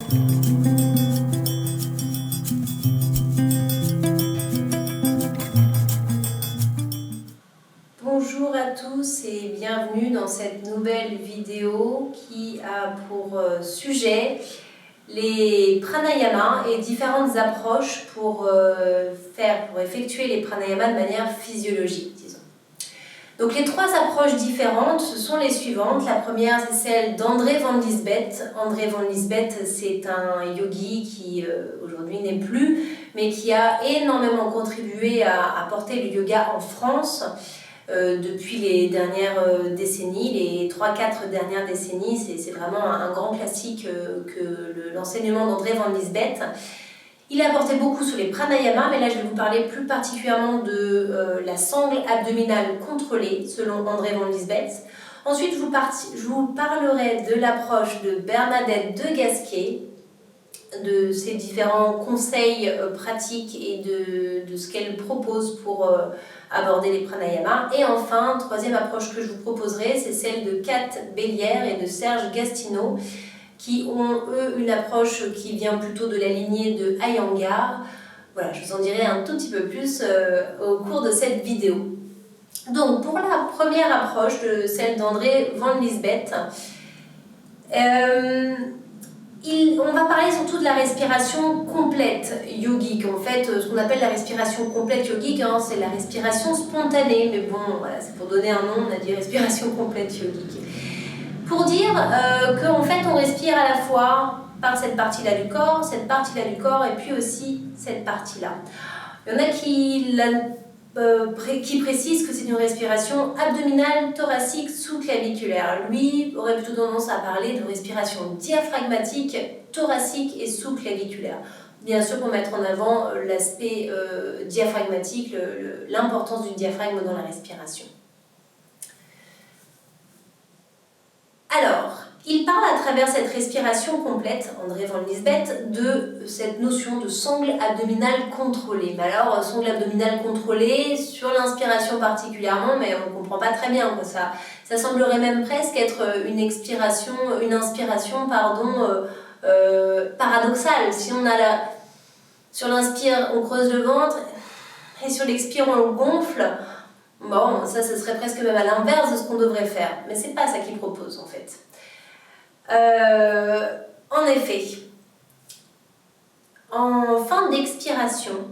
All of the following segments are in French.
Bonjour à tous et bienvenue dans cette nouvelle vidéo qui a pour sujet les pranayamas et différentes approches pour effectuer les pranayamas de manière physiologique, disons. Donc les trois approches différentes, ce sont les suivantes. La première, c'est celle d'André van Liesbeth. André van Liesbeth, c'est un yogi qui aujourd'hui n'est plus, mais qui a énormément contribué à porter le yoga en France depuis les dernières décennies, les 3-4 dernières décennies. C'est vraiment un grand classique que l'enseignement d'André van Liesbeth. Il a apporté beaucoup sur les pranayamas, mais là je vais vous parler plus particulièrement de la sangle abdominale contrôlée, selon André van Liesbeth. Ensuite, je vous parlerai de l'approche de Bernadette de Gasquet, de ses différents conseils pratiques et de ce qu'elle propose pour aborder les pranayamas. Et enfin, troisième approche que je vous proposerai, c'est celle de Kat Bellière et de Serge Gastineau, qui ont, eux, une approche qui vient plutôt de la lignée de Iyengar. Voilà, je vous en dirai un tout petit peu plus au cours de cette vidéo. Donc, pour la première approche, de celle d'André van Liesbeth, on va parler surtout de la respiration complète yogique. En fait, ce qu'on appelle la respiration complète yogique, c'est la respiration spontanée. Mais bon, voilà, c'est pour donner un nom, on a dit respiration complète yogique. Pour dire qu'en fait, on respire à la fois par cette partie-là du corps, et puis aussi cette partie-là. Il y en a qui précisent que c'est une respiration abdominale, thoracique, sous-claviculaire. Lui aurait plutôt tendance à parler de respiration diaphragmatique, thoracique et sous-claviculaire. Bien sûr, pour mettre en avant l'aspect diaphragmatique, l'importance du diaphragme dans la respiration. Alors, il parle à travers cette respiration complète, André van Liesbeth, de cette notion de sangle abdominale contrôlée. Mais alors, sangle abdominale contrôlée, sur l'inspiration particulièrement, mais on ne comprend pas très bien. Ça semblerait même presque être une inspiration paradoxale. Si sur l'inspire, on creuse le ventre, et sur l'expire, on le gonfle. Bon, ça serait presque même à l'inverse de ce qu'on devrait faire. Mais c'est pas ça qu'il propose, en fait. En effet, en fin d'expiration,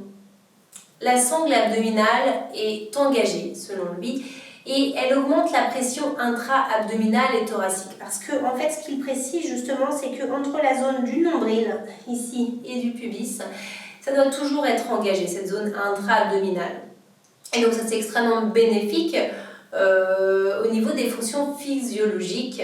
la sangle abdominale est engagée, selon lui, et elle augmente la pression intra-abdominale et thoracique. Parce que, en fait, ce qu'il précise justement, c'est qu'entre la zone du nombril, ici, et du pubis, ça doit toujours être engagé, cette zone intra-abdominale. Et donc ça c'est extrêmement bénéfique au niveau des fonctions physiologiques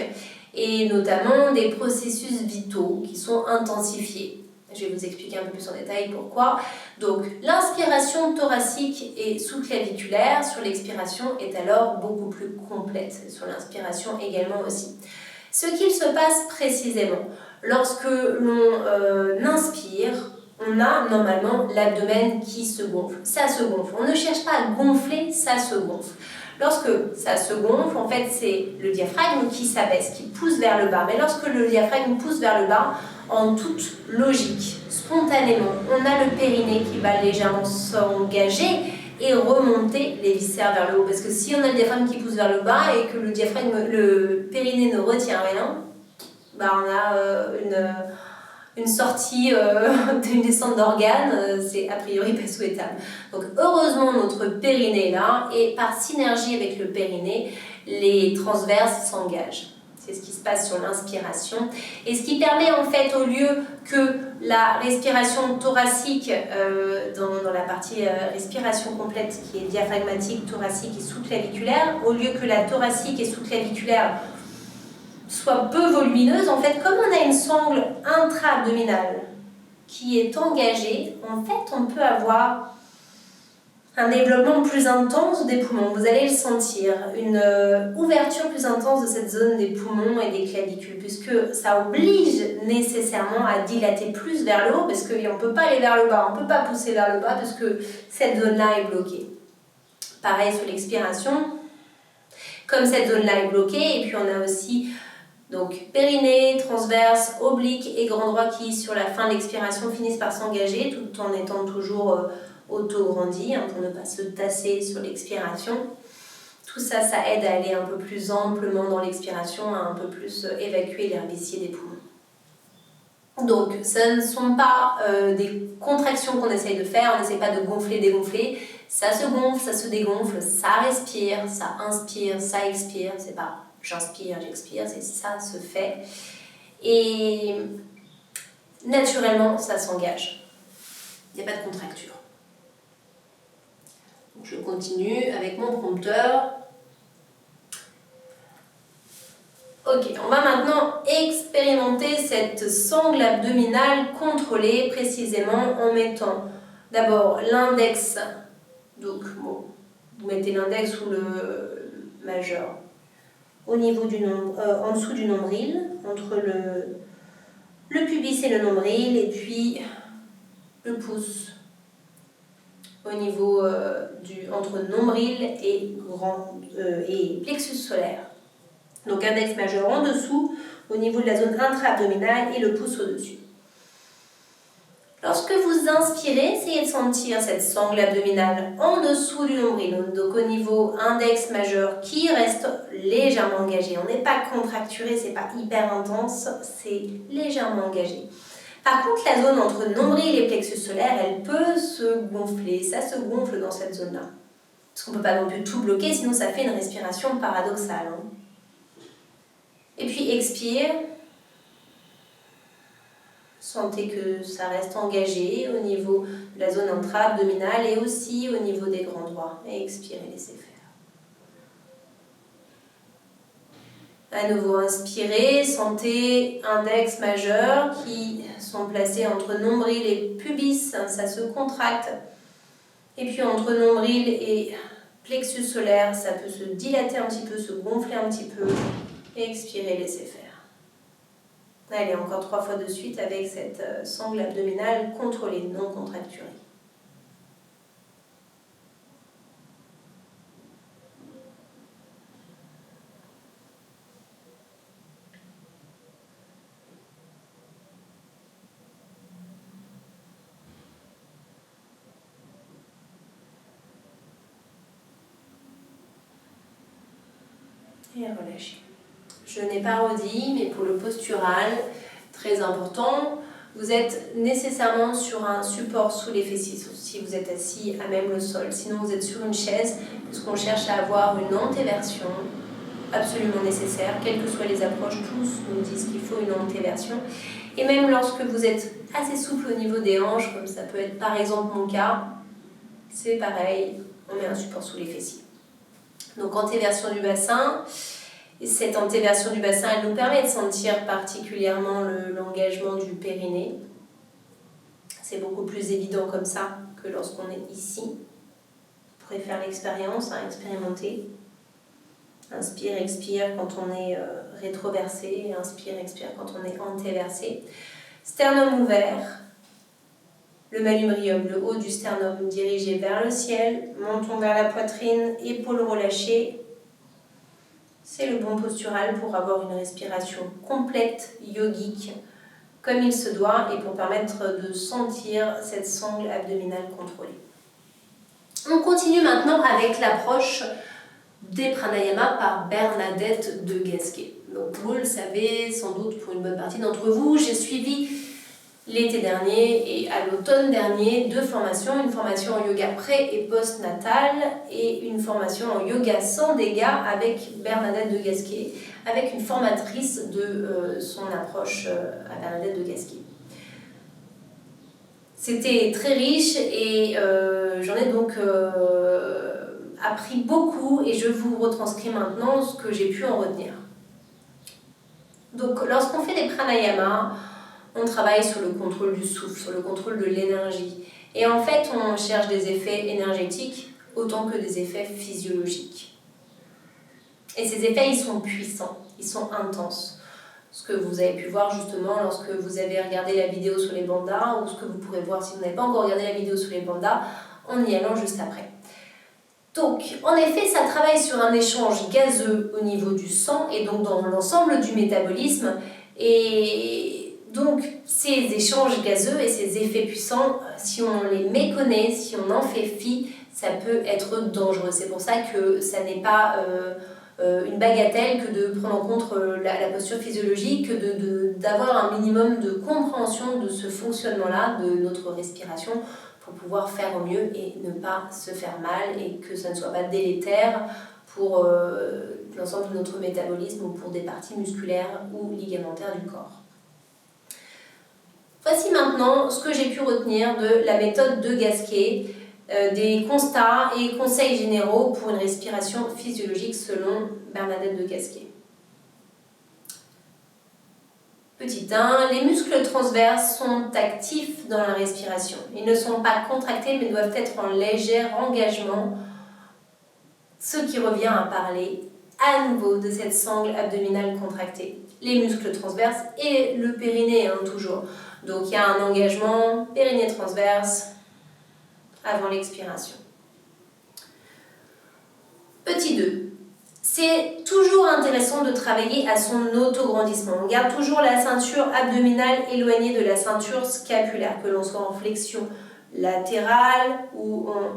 et notamment des processus vitaux qui sont intensifiés. Je vais vous expliquer un peu plus en détail pourquoi. Donc l'inspiration thoracique et sous-claviculaire sur l'expiration est alors beaucoup plus complète, sur l'inspiration également aussi. Ce qu'il se passe précisément lorsque l'on inspire, on a normalement l'abdomen qui se gonfle. Ça se gonfle. On ne cherche pas à gonfler, ça se gonfle. Lorsque ça se gonfle, en fait, c'est le diaphragme qui s'abaisse, qui pousse vers le bas. Mais lorsque le diaphragme pousse vers le bas, en toute logique, spontanément, on a le périnée qui va légèrement s'engager et remonter les viscères vers le haut. Parce que si on a le diaphragme qui pousse vers le bas et que le périnée ne retient rien, on a une sortie d'une descente d'organes, c'est a priori pas souhaitable. Donc heureusement notre périnée est là, et par synergie avec le périnée, les transverses s'engagent. C'est ce qui se passe sur l'inspiration. Et ce qui permet en fait, au lieu que la respiration thoracique, dans la partie respiration complète qui est diaphragmatique, thoracique et sous-claviculaire, au lieu que la thoracique et sous-claviculaire soit peu volumineuse, en fait, comme on a une sangle intra-abdominale qui est engagée, en fait, on peut avoir un développement plus intense des poumons. Vous allez le sentir, une ouverture plus intense de cette zone des poumons et des clavicules, puisque ça oblige nécessairement à dilater plus vers le haut, parce qu'on ne peut pas aller vers le bas, on ne peut pas pousser vers le bas, parce que cette zone-là est bloquée. Pareil sur l'expiration, comme cette zone-là est bloquée, et puis on a aussi Donc périnée, transverse, oblique et grand droit qui sur la fin de l'expiration finissent par s'engager tout en étant toujours auto-grandi pour ne pas se tasser sur l'expiration. Tout ça, ça aide à aller un peu plus amplement dans l'expiration, à un peu plus évacuer l'air vicié des poumons. Donc, ce ne sont pas des contractions qu'on essaye de faire, on n'essaye pas de gonfler, dégonfler. Ça se gonfle, ça se dégonfle, ça respire, ça inspire, ça expire. C'est pas j'inspire, j'expire, c'est ça se fait. Et naturellement, ça s'engage. Il n'y a pas de contracture. Donc, je continue avec mon prompteur. Ok, on va maintenant expérimenter cette sangle abdominale contrôlée précisément en mettant d'abord l'index, donc bon, vous mettez l'index ou le majeur au niveau du en dessous du nombril, entre le pubis et le nombril, et puis le pouce au niveau entre nombril et plexus solaire. Donc index majeur en dessous, au niveau de la zone intra-abdominale et le pouce au-dessus. Lorsque vous inspirez, essayez de sentir cette sangle abdominale en dessous du nombril, donc au niveau index majeur qui reste légèrement engagé. On n'est pas contracturé, c'est pas hyper intense, c'est légèrement engagé. Par contre, la zone entre nombril et plexus solaire, elle peut se gonfler, ça se gonfle dans cette zone-là. Parce qu'on ne peut pas non plus tout bloquer, sinon ça fait une respiration paradoxale. Et puis expire. Sentez que ça reste engagé au niveau de la zone intra-abdominale et aussi au niveau des grands droits. Et expirez, laissez faire. À nouveau, inspirez, sentez index majeur qui sont placés entre nombril et pubis, ça se contracte. Et puis entre nombril et plexus solaire, ça peut se dilater un petit peu, se gonfler un petit peu. Et expirez, laissez faire. Allez, encore 3 fois de suite avec cette sangle abdominale contrôlée, non contracturée. Et relâchez. Je n'ai pas redit, mais pour le postural, très important, vous êtes nécessairement sur un support sous les fessiers, si vous êtes assis à même le sol. Sinon, vous êtes sur une chaise, puisqu'on cherche à avoir une antéversion absolument nécessaire. Quelles que soient les approches, tous nous disent qu'il faut une antéversion. Et même lorsque vous êtes assez souple au niveau des hanches, comme ça peut être par exemple mon cas, c'est pareil, on met un support sous les fessiers. Donc antéversion du bassin. Et cette antéversion du bassin, elle nous permet de sentir particulièrement l'engagement du périnée. C'est beaucoup plus évident comme ça que lorsqu'on est ici. Vous pourrez faire l'expérience, expérimenter. Inspire, expire quand on est rétroversé, inspire, expire quand on est antéversé. Sternum ouvert, le manubrium, le haut du sternum dirigé vers le ciel, menton vers la poitrine, épaules relâchées. C'est le bon postural pour avoir une respiration complète, yogique, comme il se doit, et pour permettre de sentir cette sangle abdominale contrôlée. On continue maintenant avec l'approche des pranayama par Bernadette de Gasquet. Donc vous le savez sans doute pour une bonne partie d'entre vous, j'ai suivi l'été dernier et à l'automne dernier 2 formations, une formation en yoga pré- et post-natal et une formation en yoga sans dégâts avec Bernadette de Gasquet, avec une formatrice de son approche à Bernadette de Gasquet. C'était très riche et j'en ai donc appris beaucoup et je vous retranscris maintenant ce que j'ai pu en retenir. Donc lorsqu'on fait des pranayamas, on travaille sur le contrôle du souffle, sur le contrôle de l'énergie. Et en fait, on cherche des effets énergétiques autant que des effets physiologiques. Et ces effets, ils sont puissants, ils sont intenses. Ce que vous avez pu voir justement lorsque vous avez regardé la vidéo sur les bandas, ou ce que vous pourrez voir si vous n'avez pas encore regardé la vidéo sur les bandas, en y allant juste après. Donc, en effet, ça travaille sur un échange gazeux au niveau du sang et donc dans l'ensemble du métabolisme. Et donc, ces échanges gazeux et ces effets puissants, si on les méconnaît, si on en fait fi, ça peut être dangereux. C'est pour ça que ça n'est pas une bagatelle que de prendre en compte la posture physiologique, d'avoir un minimum de compréhension de ce fonctionnement-là, de notre respiration, pour pouvoir faire au mieux et ne pas se faire mal et que ça ne soit pas délétère pour l'ensemble de notre métabolisme ou pour des parties musculaires ou ligamentaires du corps. Voici maintenant ce que j'ai pu retenir de la méthode de Gasquet, des constats et conseils généraux pour une respiration physiologique selon Bernadette de Gasquet. Petit 1, les muscles transverses sont actifs dans la respiration. Ils ne sont pas contractés mais doivent être en léger engagement, ce qui revient à parler à nouveau de cette sangle abdominale contractée. Les muscles transverses et le périnée, toujours. Donc il y a un engagement périnée transverse avant l'expiration. Petit 2. C'est toujours intéressant de travailler à son autograndissement. On garde toujours la ceinture abdominale éloignée de la ceinture scapulaire, que l'on soit en flexion latérale ou en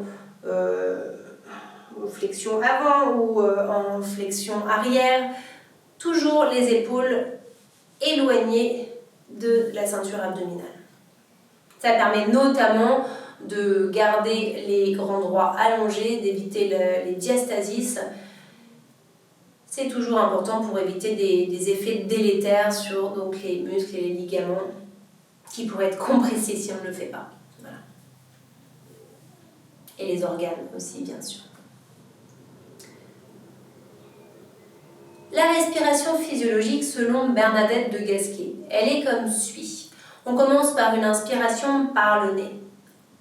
flexion avant ou en flexion arrière. Toujours les épaules éloignées de la ceinture abdominale. Ça permet notamment de garder les grands droits allongés, d'éviter les diastasis. C'est toujours important pour éviter des effets délétères sur donc, les muscles et les ligaments qui pourraient être compressés si on ne le fait pas. Voilà. Et les organes aussi, bien sûr. La respiration physiologique selon Bernadette de Gasquet, elle est comme suit. On commence par une inspiration par le nez.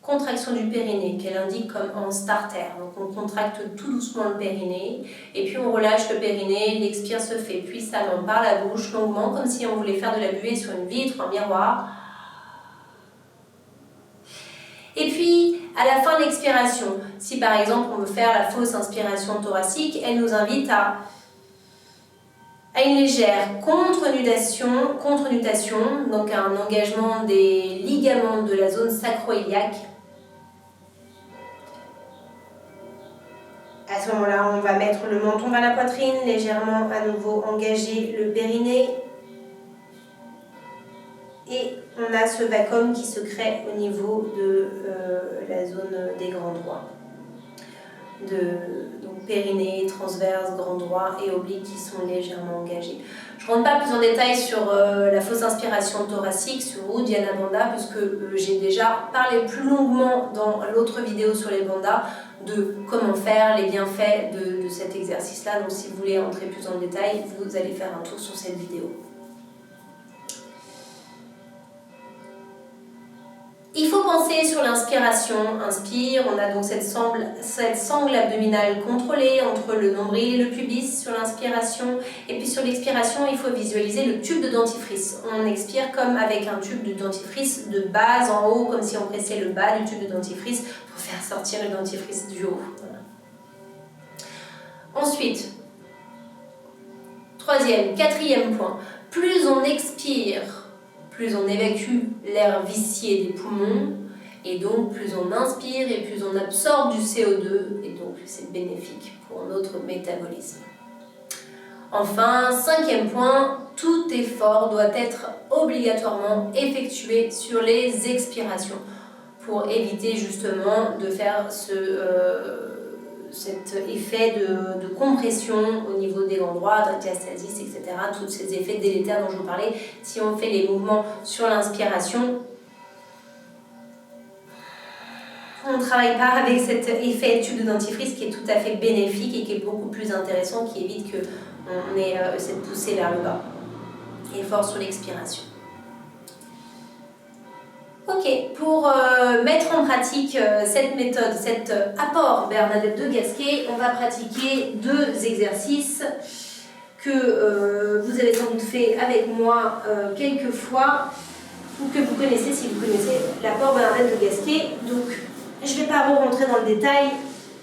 Contraction du périnée, qu'elle indique comme en starter. Donc on contracte tout doucement le périnée, et puis on relâche le périnée, l'expire se fait puissamment par la bouche, longuement, comme si on voulait faire de la buée sur une vitre, un miroir. Et puis, à la fin de l'expiration, si par exemple on veut faire la fausse inspiration thoracique, elle nous invite à une légère contre-nutation, donc à un engagement des ligaments de la zone sacro-iliaque. À ce moment-là, on va mettre le menton vers la poitrine, légèrement à nouveau engager le périnée. Et on a ce vacuum qui se crée au niveau de la zone des grands droits. Donc périnée, transverse, grand droit et oblique qui sont légèrement engagés. Je ne rentre pas plus en détail sur la fausse inspiration thoracique, sur Uddiyana Bandha, puisque j'ai déjà parlé plus longuement dans l'autre vidéo sur les bandhas de comment faire, les bienfaits de cet exercice-là. Donc si vous voulez entrer plus en détail, vous allez faire un tour sur cette vidéo. Il faut penser sur l'inspiration. Inspire, on a donc cette sangle abdominale contrôlée entre le nombril et le pubis sur l'inspiration. Et puis sur l'expiration, il faut visualiser le tube de dentifrice. On expire comme avec un tube de dentifrice de bas en haut, comme si on pressait le bas du tube de dentifrice pour faire sortir le dentifrice du haut. Voilà. Ensuite, quatrième point, plus on expire, plus on évacue l'air vicié des poumons, et donc plus on inspire et plus on absorbe du CO2, et donc c'est bénéfique pour notre métabolisme. Enfin, cinquième point, tout effort doit être obligatoirement effectué sur les expirations, pour éviter justement de faire cet effet de compression au niveau des grands droits, de diastasis, etc. Tous ces effets délétères dont je vous parlais. Si on fait les mouvements sur l'inspiration, on ne travaille pas avec cet effet tube de dentifrice qui est tout à fait bénéfique et qui est beaucoup plus intéressant, qui évite qu'on ait cette poussée vers le bas. Effort sur l'expiration. Ok, pour mettre en pratique cette méthode, cet apport Bernadette de Gasquet, on va pratiquer 2 exercices que vous avez sans doute fait avec moi quelques fois, ou que vous connaissez si vous connaissez l'apport Bernadette de Gasquet. Donc, je ne vais pas rentrer dans le détail,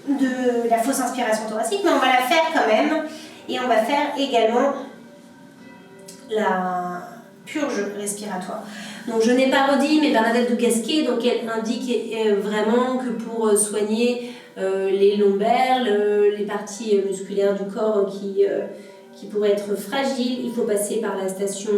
de la fausse inspiration thoracique, mais on va la faire quand même. Et on va faire également la purge respiratoire. Donc je n'ai pas redit, mais Bernadette de Gasquet, donc elle indique vraiment que pour soigner les lombaires, les parties musculaires du corps qui pourraient être fragiles, il faut passer par la station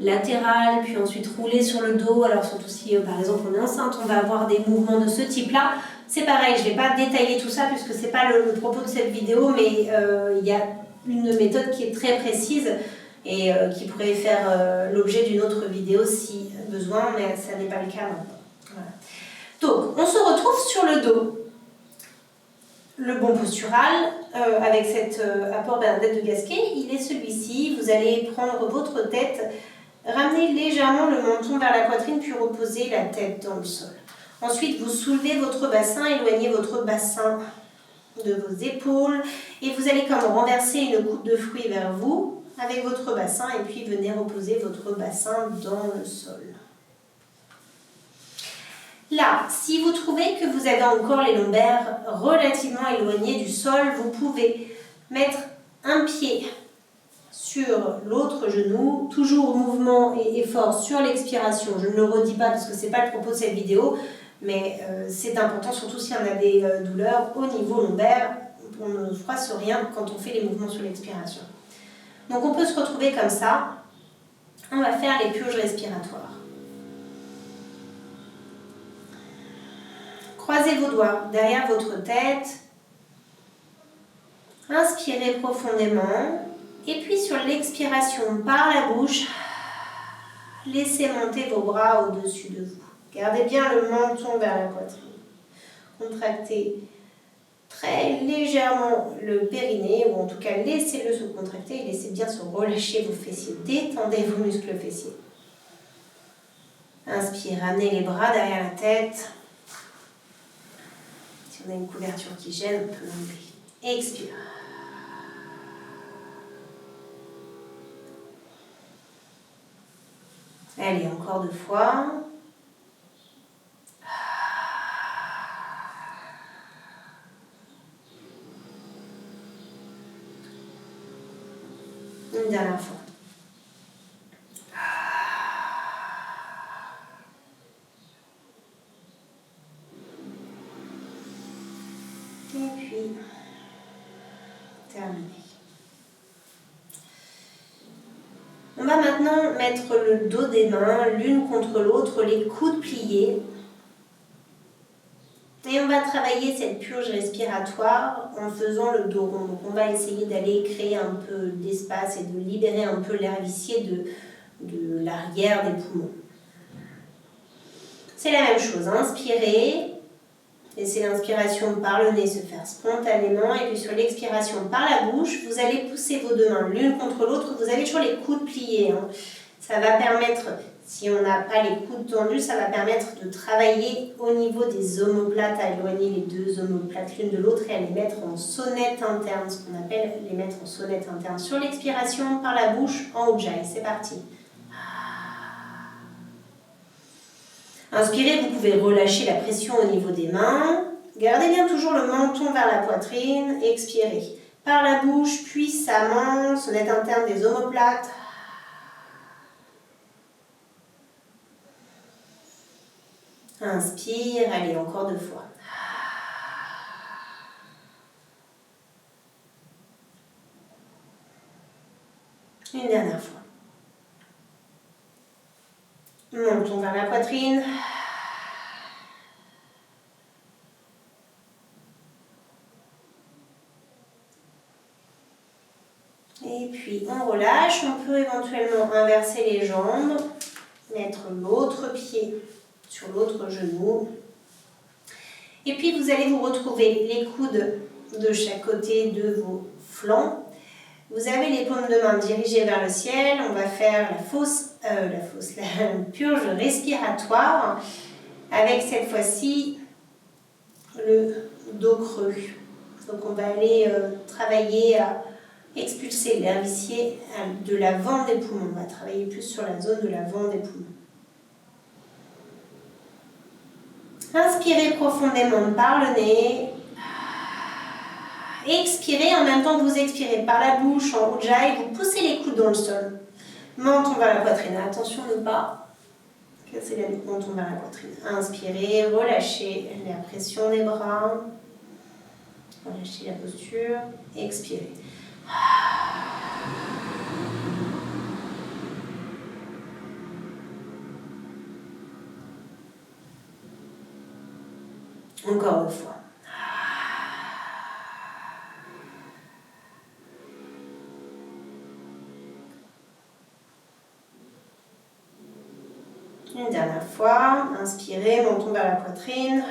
latérale, puis ensuite rouler sur le dos. Alors surtout si par exemple on est enceinte, on va avoir des mouvements de ce type-là. C'est pareil, je ne vais pas détailler tout ça puisque ce n'est pas le propos de cette vidéo, mais il y a une méthode qui est très précise et qui pourrait faire l'objet d'une autre vidéo si besoin, mais ça n'est pas le cas maintenant. Voilà. Donc, on se retrouve sur le dos. Le bon postural, avec cet apport Bernadette de Gasquet, il est celui-ci. Vous allez prendre votre tête, ramener légèrement le menton vers la poitrine, puis reposer la tête dans le sol. Ensuite, vous soulevez votre bassin, éloignez votre bassin de vos épaules, et vous allez comme renverser une coupe de fruits vers vous, avec votre bassin, et puis venez reposer votre bassin dans le sol. Là, si vous trouvez que vous avez encore les lombaires relativement éloignés du sol, vous pouvez mettre un pied sur l'autre genou, toujours mouvement et effort sur l'expiration. Je ne le redis pas parce que ce n'est pas le propos de cette vidéo, mais c'est important, surtout si on a des douleurs au niveau lombaire. On ne froisse rien quand on fait les mouvements sur l'expiration. Donc on peut se retrouver comme ça. On va faire les purges respiratoires. Croisez vos doigts derrière votre tête. Inspirez profondément. Et puis sur l'expiration par la bouche, laissez monter vos bras au-dessus de vous. Gardez bien le menton vers la poitrine. Contractez très légèrement le périnée, ou en tout cas laissez-le se contracter et laissez bien se relâcher vos fessiers. Détendez vos muscles fessiers. Inspire, ramenez les bras derrière la tête. Si on a une couverture qui gêne, on peut l'enlever. Expire. Allez, encore 2 fois. Une dernière fois. Et puis, terminé. On va maintenant mettre le dos des mains l'une contre l'autre, les coudes pliés. Et on va travailler cette purge respiratoire en faisant le dos rond. Donc on va essayer d'aller créer un peu d'espace et de libérer un peu l'air vicié de l'arrière des poumons. C'est la même chose, inspirez, laissez l'inspiration par le nez se faire spontanément, et puis sur l'expiration par la bouche, vous allez pousser vos 2 mains l'une contre l'autre, vous avez toujours les coudes pliés. Ça va permettre, si on n'a pas les coudes tendus, ça va permettre de travailler au niveau des omoplates, à éloigner les 2 omoplates l'une de l'autre et à les mettre en sonnette interne, ce qu'on appelle les mettre en sonnette interne. Sur l'expiration par la bouche, en Ujjayi, c'est parti. Inspirez, vous pouvez relâcher la pression au niveau des mains. Gardez bien toujours le menton vers la poitrine. Expirez. Par la bouche, puissamment, sonnette interne des omoplates. Inspire, allez, encore 2 fois. Une dernière fois. Menton vers la poitrine. Et puis on relâche, on peut éventuellement inverser les jambes, mettre l'autre pied sur l'autre genou. Et puis vous allez vous retrouver les coudes de chaque côté de vos flancs. Vous avez les paumes de main dirigées vers le ciel. On va faire la purge respiratoire avec cette fois-ci le dos creux. Donc on va aller travailler à expulser l'air vicié de l'avant des poumons. On va travailler plus sur la zone de l'avant des poumons. Inspirez profondément par le nez. Expirez en même temps que vous expirez par la bouche en Ujjayi, vous poussez les coudes dans le sol. Menton vers la poitrine. Attention de ne pas casser la nuque, menton vers la poitrine. Inspirez, relâchez la pression des bras. Relâchez la posture. Expirez. Encore une fois. Une dernière fois. Inspirez, menton vers la poitrine.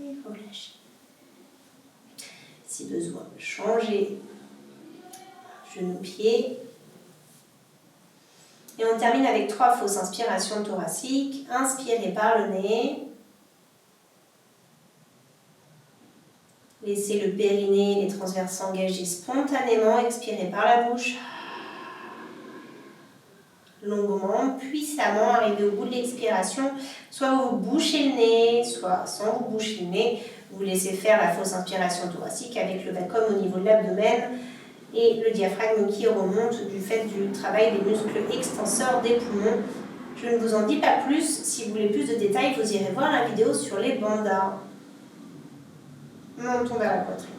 Et relâchez. Si besoin, changez genou-pied. Et on termine avec 3 fausses inspirations thoraciques. Inspirez par le nez. Laissez le périnée et les transverses s'engager spontanément. Expirez par la bouche. Longuement, puissamment, arrivez au bout de l'expiration. Soit vous bouchez le nez, soit sans vous boucher le nez. Vous laissez faire la fausse inspiration thoracique avec le vacuum au niveau de l'abdomen et le diaphragme qui remonte du fait du travail des muscles extenseurs des poumons. Je ne vous en dis pas plus. Si vous voulez plus de détails, vous irez voir la vidéo sur les bandhas. Menton vers la poitrine.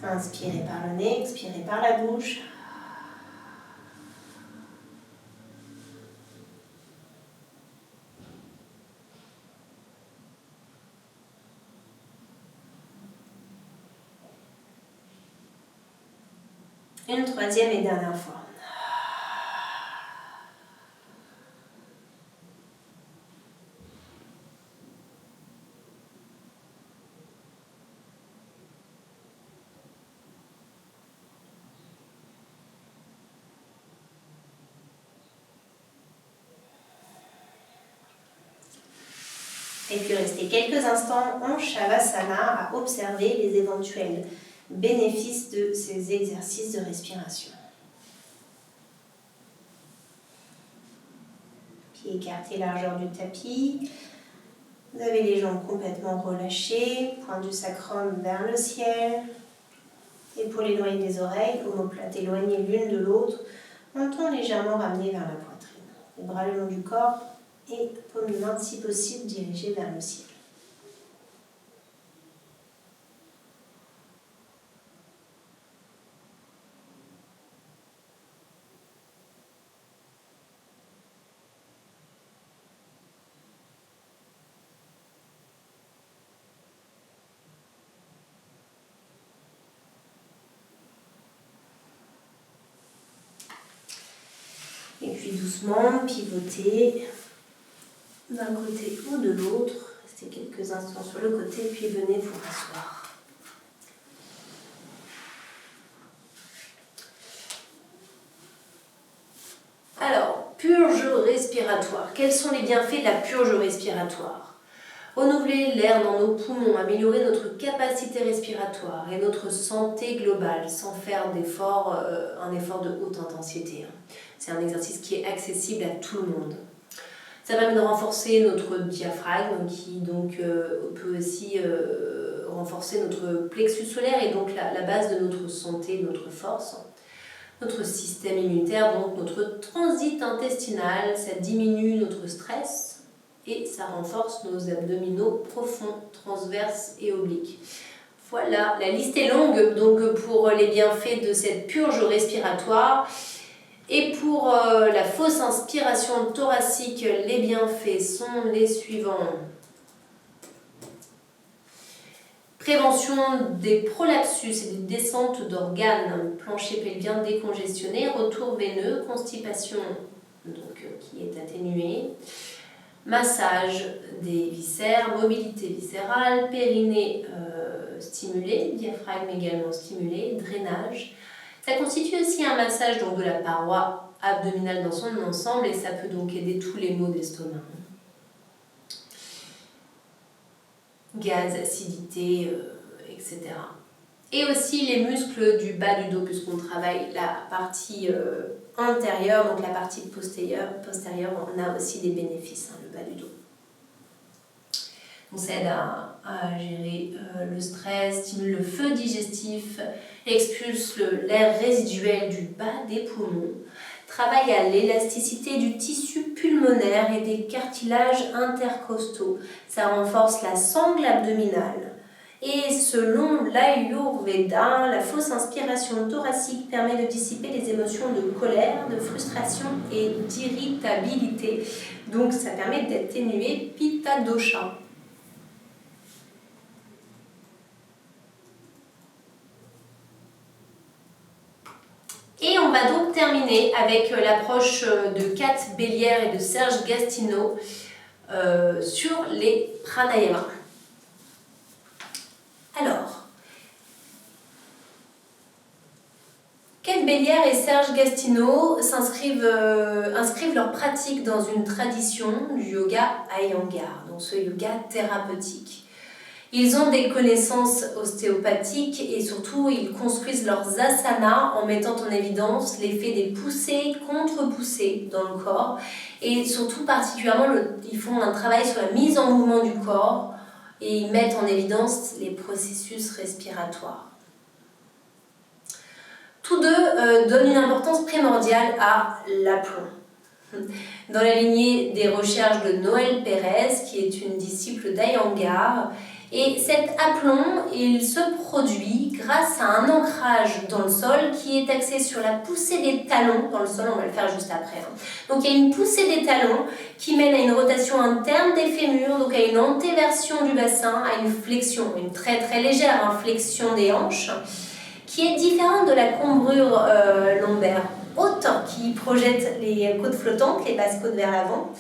Inspirez par le nez, expirez par la bouche. Une troisième et dernière fois. Et puis restez quelques instants en Shavasana à observer les éventuels bénéfices de ces exercices de respiration. Pieds écartés, largeur du tapis. Vous avez les jambes complètement relâchées, pointe du sacrum vers le ciel. Épaules éloignées des oreilles, omoplates éloignées l'une de l'autre. Menton légèrement ramené vers la poitrine. Les bras le long du corps et paume de main si possible dirigée vers le ciel. Et puis doucement, pivotez d'un côté ou de l'autre. Restez quelques instants sur le côté, puis venez vous rasseoir. Alors, purge respiratoire. Quels sont les bienfaits de la purge respiratoire? Renouveler l'air dans nos poumons, améliorer notre capacité respiratoire et notre santé globale sans faire un effort de haute intensité. C'est un exercice qui est accessible à tout le monde. Ça permet de renforcer notre diaphragme qui donc peut aussi renforcer notre plexus solaire et donc la base de notre santé, de notre force. Notre système immunitaire, donc notre transit intestinal, ça diminue notre stress et ça renforce nos abdominaux profonds, transverses et obliques. Voilà, la liste est longue donc pour les bienfaits de cette purge respiratoire. Et pour la fausse inspiration thoracique, les bienfaits sont les suivants. Prévention des prolapsus et des descentes d'organes, plancher pelvien décongestionné, retour veineux, constipation donc, qui est atténuée, massage des viscères, mobilité viscérale, périnée stimulé, diaphragme également stimulé, drainage. Ça constitue aussi un massage donc, de la paroi abdominale dans son ensemble et ça peut donc aider tous les maux d'estomac. Gaz, acidité, etc. Et aussi les muscles du bas du dos puisqu'on travaille la partie antérieure, donc la partie postérieure, on a aussi des bénéfices, le bas du dos. Donc ça aide à gérer le stress, stimule le feu digestif, expulse l'air résiduel du bas des poumons, travaille à l'élasticité du tissu pulmonaire et des cartilages intercostaux. Ça renforce la sangle abdominale. Et selon l'Ayurveda, la fausse inspiration thoracique permet de dissiper les émotions de colère, de frustration et d'irritabilité. Donc ça permet d'atténuer Pitta dosha. Et on va donc terminer avec l'approche de Kat Bellière et de Serge Gastineau sur les pranayamas. Alors, Kat Bellière et Serge Gastineau inscrivent leur pratique dans une tradition du yoga Iyengar, donc ce yoga thérapeutique. Ils ont des connaissances ostéopathiques et surtout ils construisent leurs asanas en mettant en évidence l'effet des poussées, contre-poussées dans le corps et surtout particulièrement ils font un travail sur la mise en mouvement du corps et ils mettent en évidence les processus respiratoires. Tous deux donnent une importance primordiale à l'aplomb. Dans la lignée des recherches de Noël Pérez, qui est une disciple d'Iyengar, et cet aplomb, il se produit grâce à un ancrage dans le sol qui est axé sur la poussée des talons dans le sol, on va le faire juste après. Donc il y a une poussée des talons qui mène à une rotation interne des fémurs, donc à une antéversion du bassin, à une flexion, une très très légère flexion des hanches, qui est différente de la cambrure lombaire haute qui projette les côtes flottantes, les basses côtes vers l'avant.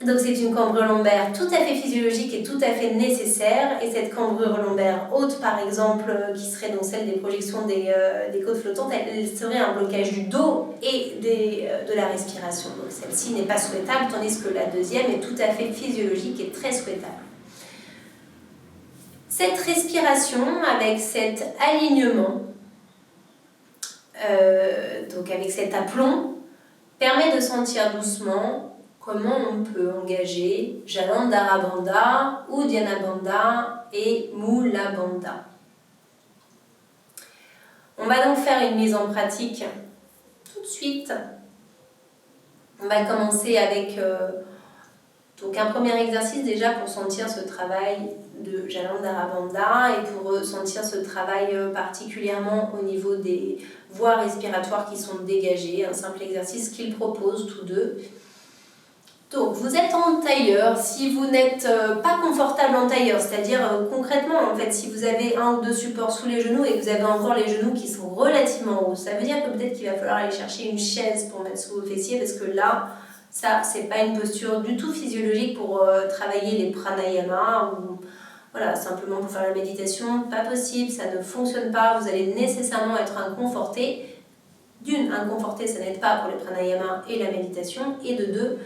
Donc c'est une cambrure lombaire tout à fait physiologique et tout à fait nécessaire. Et cette cambrure lombaire haute, par exemple, qui serait donc celle des projections des côtes flottantes, elle serait un blocage du dos et de la respiration. Donc celle-ci n'est pas souhaitable, tandis que la deuxième est tout à fait physiologique et très souhaitable. Cette respiration, avec cet alignement, donc avec cet aplomb, permet de sentir doucement comment on peut engager Jalandhara Bandha, Uddiyana Bandha et Mula Bandha. On va donc faire une mise en pratique tout de suite. On va commencer avec donc un premier exercice déjà pour sentir ce travail de Jalandhara Bandha et pour sentir ce travail particulièrement au niveau des voies respiratoires qui sont dégagées. Un simple exercice qu'ils proposent tous deux. Donc, vous êtes en tailleur. Si vous n'êtes pas confortable en tailleur, c'est-à-dire concrètement, en fait, si vous avez un ou deux supports sous les genoux et que vous avez encore les genoux qui sont relativement hauts, ça veut dire que peut-être qu'il va falloir aller chercher une chaise pour mettre sous vos fessiers parce que là, ça, c'est pas une posture du tout physiologique pour travailler les pranayamas ou voilà, simplement pour faire la méditation. Pas possible, ça ne fonctionne pas. Vous allez nécessairement être inconforté. D'une, inconforté, ça n'aide pas pour les pranayamas et la méditation. Et de deux,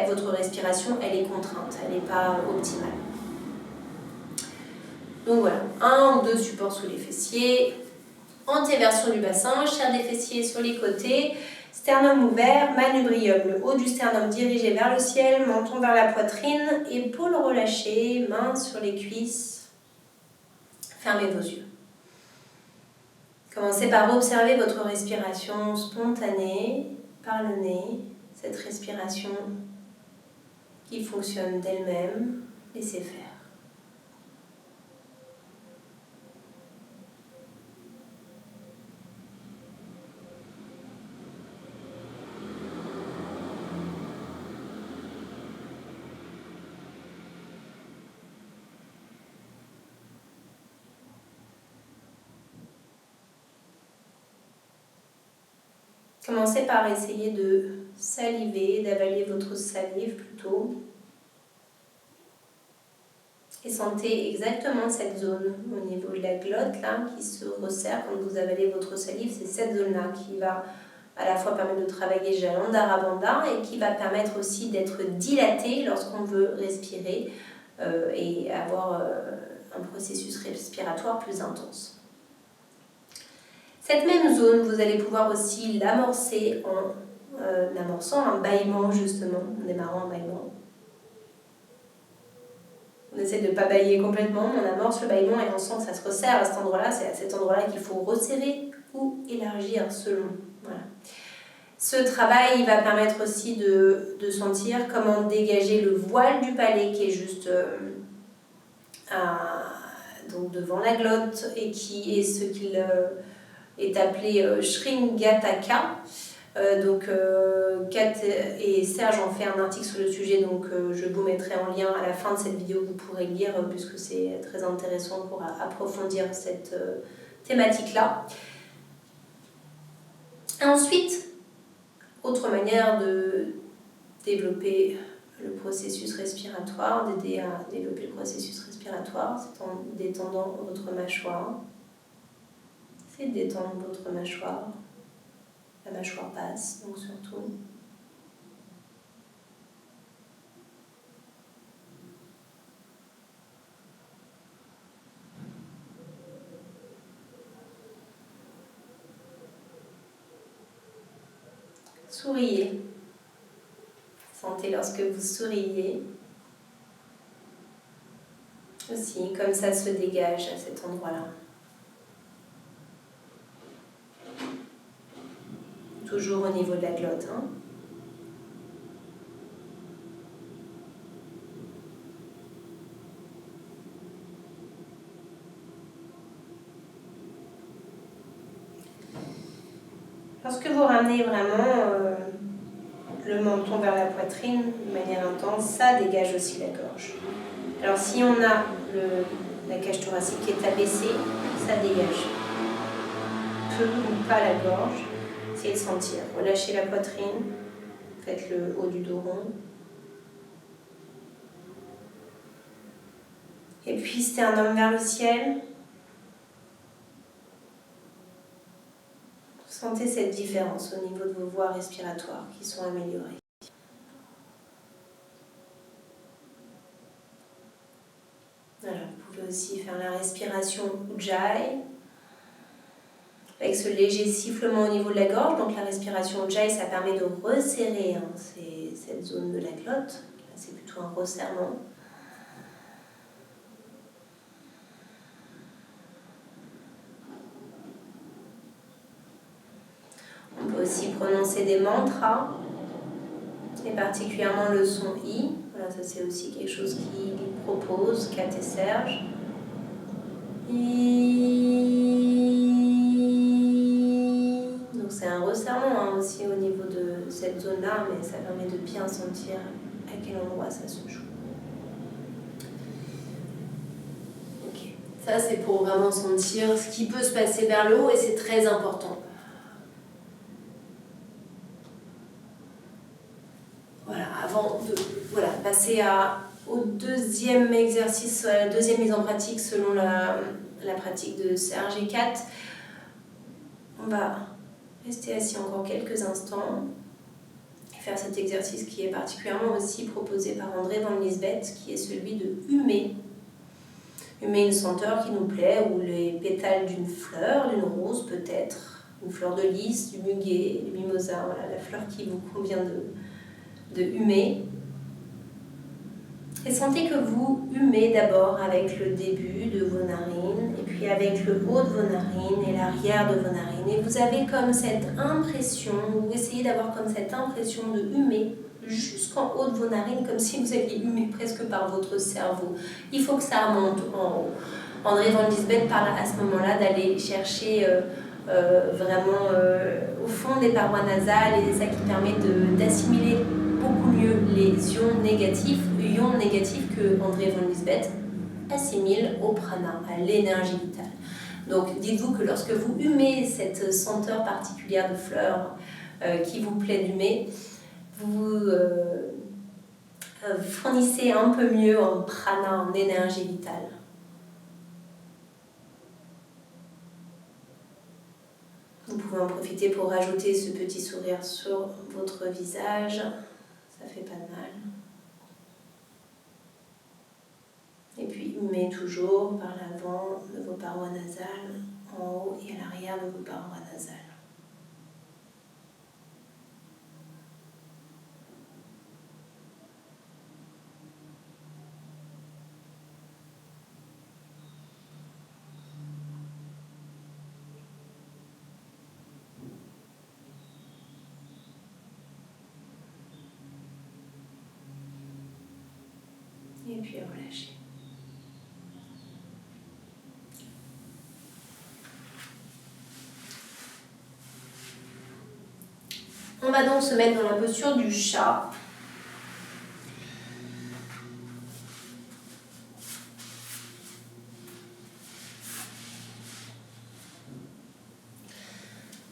votre respiration, elle est contrainte, elle n'est pas optimale. Donc voilà, un ou deux supports sous les fessiers, antéversion du bassin, chair des fessiers sur les côtés, sternum ouvert, manubrium, le haut du sternum dirigé vers le ciel, menton vers la poitrine, épaules relâchées, mains sur les cuisses. Fermez vos yeux. Commencez par observer votre respiration spontanée par le nez, cette respiration qui fonctionne d'elle-même, laissez faire. Commencez par essayer de saliver, d'avaler votre salive plutôt. Et sentez exactement cette zone au niveau de la glotte là, qui se resserre quand vous avalez votre salive. C'est cette zone-là qui va à la fois permettre de travailler Jalandhara Bandha et qui va permettre aussi d'être dilatée lorsqu'on veut respirer et avoir un processus respiratoire plus intense. Cette même zone, vous allez pouvoir aussi l'amorcer en amorçant un bâillement justement, en démarrant un bâillement. On essaie de ne pas bâiller complètement, on amorce le bâillement et on sent que ça se resserre à cet endroit-là. C'est à cet endroit-là qu'il faut resserrer ou élargir selon. Voilà. Ce travail il va permettre aussi de sentir comment dégager le voile du palais qui est juste donc devant la glotte et qui est ce qu'il est appelé Shringataka. Kat et Serge ont fait un article sur le sujet, donc je vous mettrai en lien à la fin de cette vidéo que vous pourrez lire puisque c'est très intéressant pour approfondir cette thématique-là. Ensuite, autre manière de développer le processus respiratoire, d'aider à développer le processus respiratoire, c'est en détendant votre mâchoire. C'est de détendre votre mâchoire. La mâchoire basse, donc surtout. Souriez. Sentez lorsque vous souriez. Aussi, comme ça se dégage à cet endroit-là. Toujours au niveau de la glotte. Hein. Lorsque vous ramenez vraiment le menton vers la poitrine de manière intense, ça dégage aussi la gorge. Alors si on a la cage thoracique qui est abaissée, ça dégage peu ou pas la gorge. Essayez de sentir. Relâchez la poitrine, faites le haut du dos rond. Et puis sternum vers le ciel. Sentez cette différence au niveau de vos voies respiratoires qui sont améliorées. Voilà, vous pouvez aussi faire la respiration Ujjayi avec ce léger sifflement au niveau de la gorge. Donc la respiration Ujjayi, ça permet de resserrer cette zone de la glotte. Là, c'est plutôt un resserrement. On peut aussi prononcer des mantras, et particulièrement le son I. Voilà, ça c'est aussi quelque chose qu'il propose, Kat et Serge. Donc c'est un resserrement hein, aussi au niveau de cette zone-là, mais ça permet de bien sentir à quel endroit ça se joue. Ok, ça c'est pour vraiment sentir ce qui peut se passer vers le haut et c'est très important. Voilà, avant de passer au deuxième exercice, à la deuxième mise en pratique selon la pratique de Serge et Kat, on va rester assis encore quelques instants et faire cet exercice qui est particulièrement aussi proposé par André Van Liesbeth, qui est celui de humer. Humer une senteur qui nous plaît, ou les pétales d'une fleur, d'une rose peut-être, une fleur de lys, du muguet, du mimosa, voilà, la fleur qui vous convient de humer. Et sentez que vous humez d'abord avec le début de vos narines, et puis avec le haut de vos narines et l'arrière de vos narines. Et vous avez comme cette impression, vous essayez d'avoir comme cette impression de humer jusqu'en haut de vos narines, comme si vous aviez humé presque par votre cerveau. Il faut que ça remonte en haut. André Van Liesbeth parle à ce moment-là d'aller chercher vraiment au fond des parois nasales, et c'est ça qui permet d'assimiler beaucoup mieux les ions négatifs que André Van Liesbeth assimile au prana, à l'énergie vitale. Donc dites-vous que lorsque vous humez cette senteur particulière de fleurs qui vous plaît d'humer, vous fournissez un peu mieux en prana, en énergie vitale. Vous pouvez en profiter pour rajouter ce petit sourire sur votre visage, ça fait pas de mal. Et puis humez toujours par l'avant de vos parois nasales en haut et à l'arrière de vos parois nasales. Et puis relâchez. On va donc se mettre dans la posture du chat.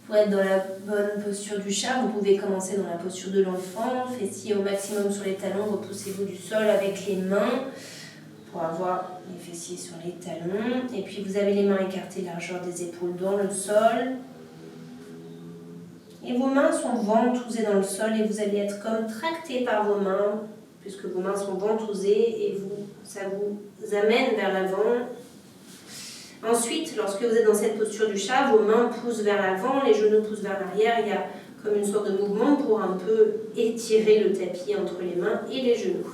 Pour être dans la bonne posture du chat, vous pouvez commencer dans la posture de l'enfant, fessiers au maximum sur les talons, repoussez-vous du sol avec les mains pour avoir les fessiers sur les talons. Et puis vous avez les mains écartées, largeur des épaules dans le sol. Et vos mains sont ventousées dans le sol et vous allez être comme tractés par vos mains, puisque vos mains sont ventousées et ça vous amène vers l'avant. Ensuite, lorsque vous êtes dans cette posture du chat, vos mains poussent vers l'avant, les genoux poussent vers l'arrière. Il y a comme une sorte de mouvement pour un peu étirer le tapis entre les mains et les genoux.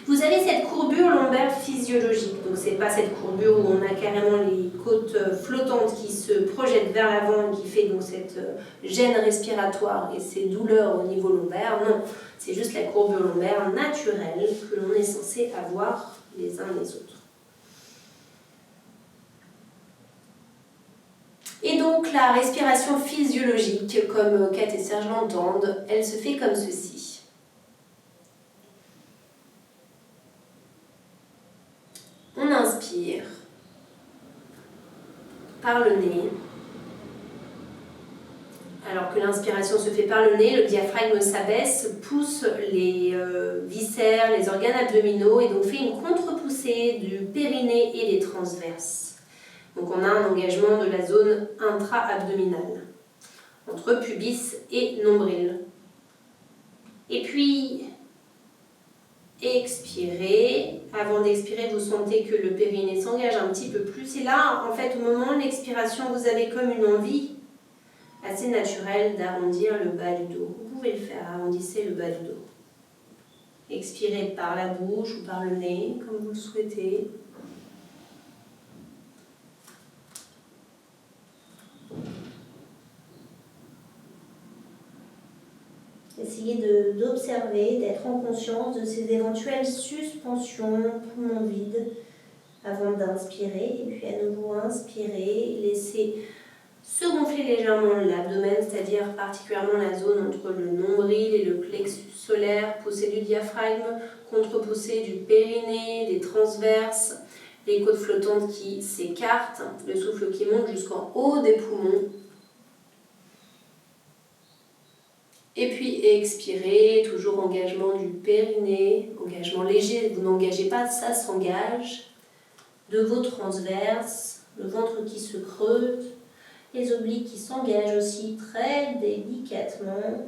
Vous avez cette courbure lombaire physiologique. Donc, ce n'est pas cette courbure où on a carrément les côtes flottantes qui se projettent vers l'avant et qui fait donc cette gêne respiratoire et ces douleurs au niveau lombaire. Non, c'est juste la courbure lombaire naturelle que l'on est censé avoir les uns les autres. Et donc la respiration physiologique, comme Kat et Serge l'entendent, elle se fait comme ceci. On inspire par le nez. Alors que l'inspiration se fait par le nez, le diaphragme s'abaisse, pousse les viscères, les organes abdominaux et donc fait une contre-poussée du périnée et des transverses. Donc on a un engagement de la zone intra-abdominale, entre pubis et nombril. Et puis, expirez. Avant d'expirer, vous sentez que le périnée s'engage un petit peu plus. Et là, en fait, au moment de l'expiration, vous avez comme une envie assez naturelle d'arrondir le bas du dos. Vous pouvez le faire, arrondissez le bas du dos. Expirez par la bouche ou par le nez, comme vous le souhaitez. Essayez d'observer, d'être en conscience de ces éventuelles suspensions, poumons vides, avant d'inspirer. Et puis à nouveau inspirer, laissez se gonfler légèrement l'abdomen, c'est-à-dire particulièrement la zone entre le nombril et le plexus solaire, poussée du diaphragme, contre-poussée du périnée, des transverses, les côtes flottantes qui s'écartent, le souffle qui monte jusqu'en haut des poumons. Et puis expirez, toujours engagement du périnée, engagement léger, vous n'engagez pas, ça s'engage. De vos transverses, le ventre qui se creuse, les obliques qui s'engagent aussi très délicatement.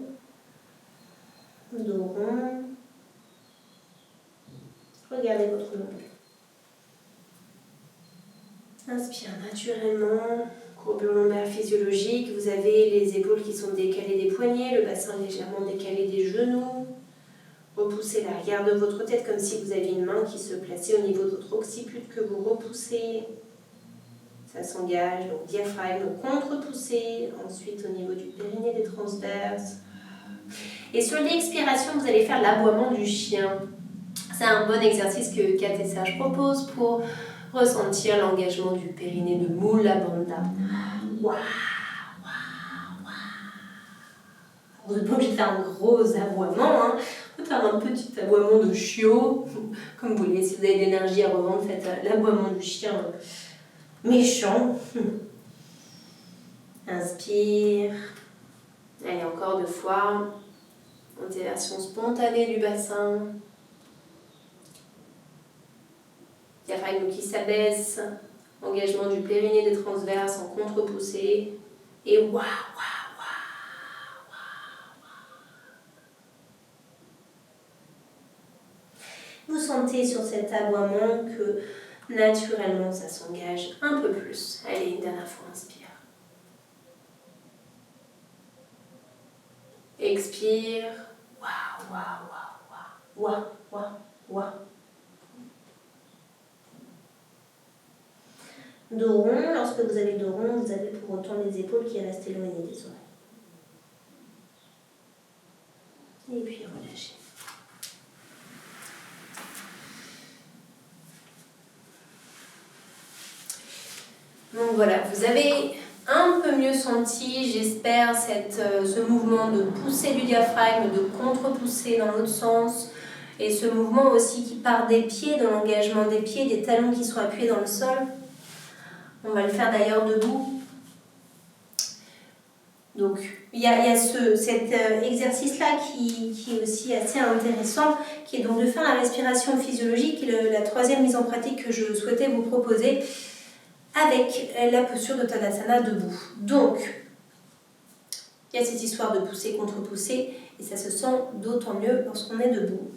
Dos rond. Regardez votre nombril. Inspire naturellement. Courbure lombaire physiologique, vous avez les épaules qui sont décalées des poignets, le bassin légèrement décalé des genoux. Repoussez l'arrière de votre tête comme si vous aviez une main qui se plaçait au niveau de votre occiput que vous repoussez. Ça s'engage, donc diaphragme contre-poussé, ensuite au niveau du périnée des transverses. Et sur l'expiration, vous allez faire l'aboiement du chien. C'est un bon exercice que Kat et Serge proposent pour ressentir l'engagement du périnée de Mula Bandha. Waouh, vous n'êtes pas obligé de faire un gros aboiement, hein. Vous pouvez faire un petit aboiement de chiot, comme vous voulez. Si vous avez de l'énergie à revendre, faites l'aboiement du chien méchant. Inspire. Allez, encore 2 fois. Motivation spontanée du bassin. Diaphragme qui s'abaisse. Engagement du périnée des transverses en contre-poussée. Et waouh, waouh, waouh, waouh. Vous sentez sur cet aboiement que Naturellement, ça s'engage un peu plus. Allez, une dernière fois, inspire. Expire. Waouh, waouh, waouh, waouh, waouh, waouh, waouh. Dos rond, lorsque vous avez dos rond, vous avez pour autant les épaules qui restent éloignées des oreilles. Et puis relâchez. Donc voilà, vous avez un peu mieux senti, j'espère, ce mouvement de poussée du diaphragme, de contre-poussée dans l'autre sens, et ce mouvement aussi qui part des pieds, de l'engagement des pieds, des talons qui sont appuyés dans le sol. On va le faire d'ailleurs debout. Donc il y a cet exercice-là qui est aussi assez intéressant, qui est donc de faire la respiration physiologique, qui est la troisième mise en pratique que je souhaitais vous proposer, avec la posture de Tadasana debout. Donc, il y a cette histoire de pousser contre pousser, et ça se sent d'autant mieux lorsqu'on est debout.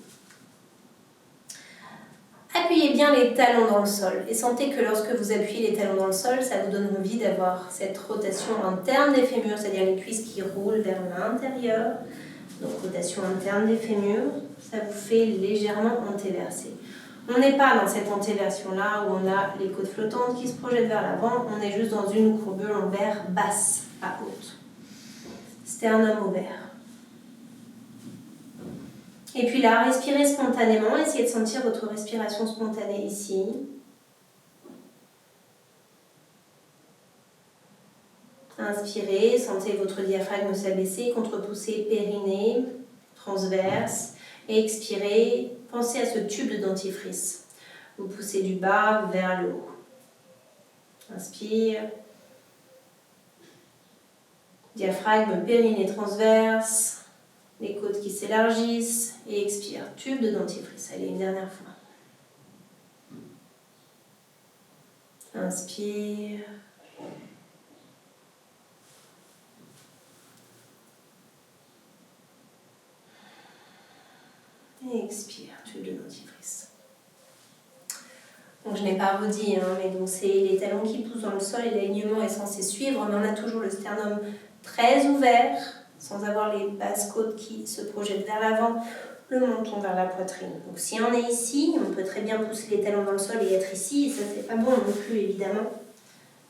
Appuyez bien les talons dans le sol, et sentez que lorsque vous appuyez les talons dans le sol, ça vous donne envie d'avoir cette rotation interne des fémurs, c'est-à-dire les cuisses qui roulent vers l'intérieur. Donc, rotation interne des fémurs, ça vous fait légèrement antéverser. On n'est pas dans cette antéversion-là où on a les côtes flottantes qui se projettent vers l'avant, on est juste dans une courbure lombaire basse à haute. Sternum ouvert. Et puis là, respirez spontanément, essayez de sentir votre respiration spontanée ici. Inspirez, sentez votre diaphragme s'abaisser, contre-pousser, périnée, transverse. Et expirez, pensez à ce tube de dentifrice. Vous poussez du bas vers le haut. Inspire. Diaphragme, périnée transverse. Les côtes qui s'élargissent. Et expire. Tube de dentifrice. Allez, une dernière fois. Inspire. Et expire, tube de dentifrice. Donc je n'ai pas redit, mais donc c'est les talons qui poussent dans le sol et l'alignement est censé suivre, mais on a toujours le sternum très ouvert, sans avoir les basses côtes qui se projettent vers l'avant, le menton vers la poitrine. Donc si on est ici, on peut très bien pousser les talons dans le sol et être ici, et ça c'est pas bon non plus évidemment.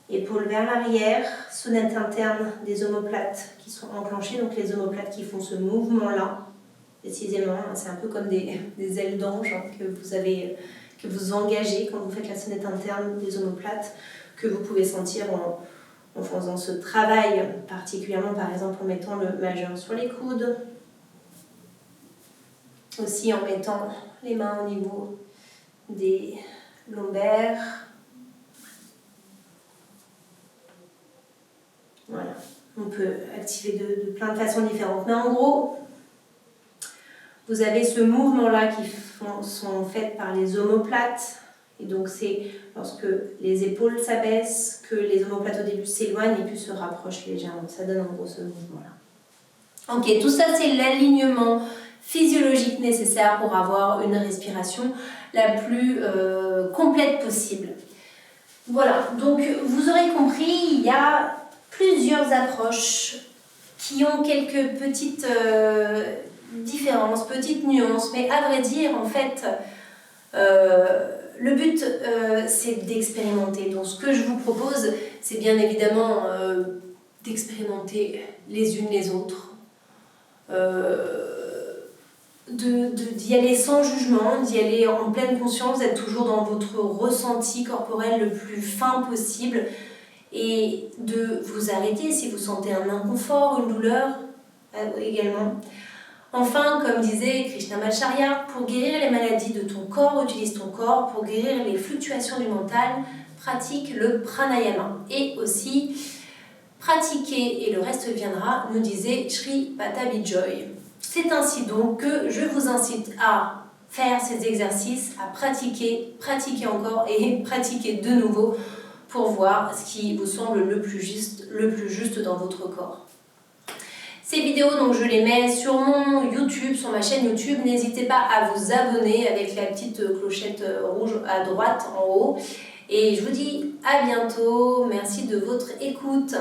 Épaules vers l'arrière, sonnette interne des omoplates qui sont enclenchées, donc les omoplates qui font ce mouvement-là. Précisément, c'est un peu comme des ailes d'ange que vous engagez quand vous faites la sonnette interne des omoplates, que vous pouvez sentir en faisant ce travail, particulièrement par exemple en mettant le majeur sur les coudes, aussi en mettant les mains au niveau des lombaires. Voilà, on peut activer de plein de façons différentes, mais en gros, vous avez ce mouvement-là qui sont faits par les omoplates. Et donc c'est lorsque les épaules s'abaissent, que les omoplates au début s'éloignent et puis se rapprochent légèrement. Ça donne en gros ce mouvement-là. Ok, tout ça c'est l'alignement physiologique nécessaire pour avoir une respiration la plus complète possible. Voilà, donc vous aurez compris, il y a plusieurs approches qui ont quelques petites différences, petites nuances, mais à vrai dire, en fait, le but, c'est d'expérimenter. Donc, ce que je vous propose, c'est bien évidemment d'expérimenter les unes les autres, d'y aller sans jugement, d'y aller en pleine conscience, d'être toujours dans votre ressenti corporel le plus fin possible et de vous arrêter si vous sentez un inconfort, une douleur également. Enfin, comme disait Krishnamacharya, pour guérir les maladies de ton corps, utilise ton corps. Pour guérir les fluctuations du mental, pratique le pranayama. Et aussi, pratiquer et le reste viendra, nous disait Sri Patabi Joy. C'est ainsi donc que je vous incite à faire ces exercices, à pratiquer encore et pratiquer de nouveau pour voir ce qui vous semble le plus juste dans votre corps. Ces vidéos, donc, je les mets sur mon YouTube, sur ma chaîne YouTube. N'hésitez pas à vous abonner avec la petite clochette rouge à droite en haut. Et je vous dis à bientôt. Merci de votre écoute.